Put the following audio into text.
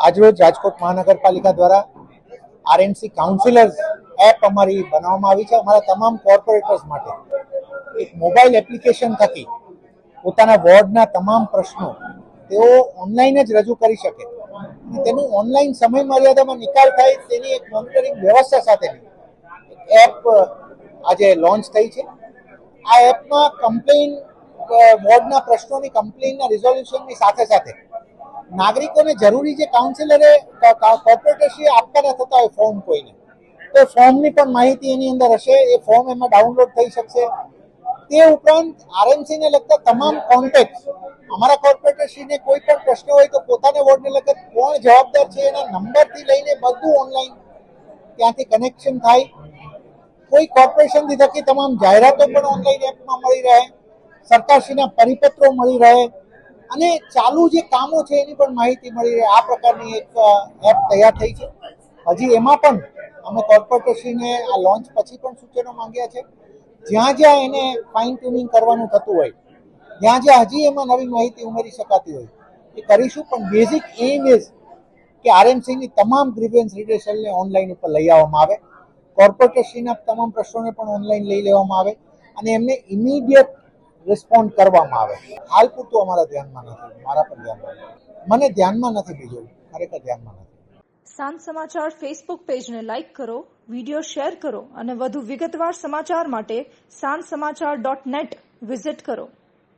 આજરોજ રાજકોટ મહાનગરપાલિકા દ્વારા આરએમસી કાઉન્સિલર્સ એપ અમારી બનાવવામાં આવી છે. અમારા તમામ કોર્પોરેટર્સ માટે એક મોબાઈલ એપ્લિકેશન થકી પોતાના વોર્ડના તમામ પ્રશ્નો તેઓ ઓનલાઈન જ રજૂ કરી શકે અને તેનું ઓનલાઈન સમય મર્યાદામાં નિકાલ થાય તેની એક મોનિટરિંગ વ્યવસ્થા સાથેની એપ આજે લોન્ચ થઈ છે. આ એપમાં કમ્પ્લેન વોર્ડના પ્રશ્નોની કમ્પ્લેનના રિઝોલ્યુશનની સાથે સાથે નાગરિકોને જરૂરી જે કાઉન્સિલરે કોર્પોરેટરશ્રીએ આપવાના થતા હોય ફોર્મ કોઈને, તો ફોર્મની પણ માહિતી એની અંદર હશે. એ ફોર્મ એમાં ડાઉનલોડ થઈ શકશે. તે ઉપરાંત આરએમસીને લગતા તમામ કોન્ટેક્ટ અમારા કોર્પોરેટરશ્રીને કોઈ પણ પ્રશ્ન હોય તો પોતાને વોર્ડને લગત કોણ જવાબદાર છે એના નંબરથી લઈને બધું ઓનલાઈન ત્યાંથી કનેક્શન થાય. કોઈ કોર્પોરેશનથી થકી તમામ જાહેરાતો પણ ઓનલાઈન એપમાં મળી રહે, સરકારશ્રીના પરિપત્રો મળી રહે અને ચાલુ જે કામો છે એની પણ માહિતી મળી રહે. આ પ્રકારની એક એપ તૈયાર થઈ છે. હજી એમાં પણ અમે કોર્પોરેટરશ્રીને આ લોન્ચ પછી પણ સૂચનો માંગ્યા છે. જ્યાં જ્યાં એને ફાઇન ટ્યુનિંગ કરવાનું થતું હોય, જ્યાં જ્યાં હજી એમાં નવી માહિતી ઉમેરી શકાતી હોય એ કરીશું. પણ બેઝિક એમ ઇઝ કે આરએમસીની તમામ ગ્રીવન્સ રિડ્યુસલને ઓનલાઈન ઉપર લઈ આવવામાં આવે, કોર્પોરેટરશ્રીના તમામ પ્રશ્નોને પણ ઓનલાઈન લઈ લેવામાં આવે અને એમને ઇમિડિયેટ રિસ્પોન્ડ કરવામાં આવે. હાલ પૂરતું અમારા ધ્યાનમાં નથી, મારા પણ ધ્યાનમાં નથી, મને ધ્યાનમાં નથી, બીજું ખરેખર ધ્યાનમાં નથી. સાંજ સમાચાર ફેસબુક પેજને લાઇક કરો, વિડીયો શેર કરો અને વધુ વિગતવાર સમાચાર માટે sanssamachar.net વિઝિટ કરો.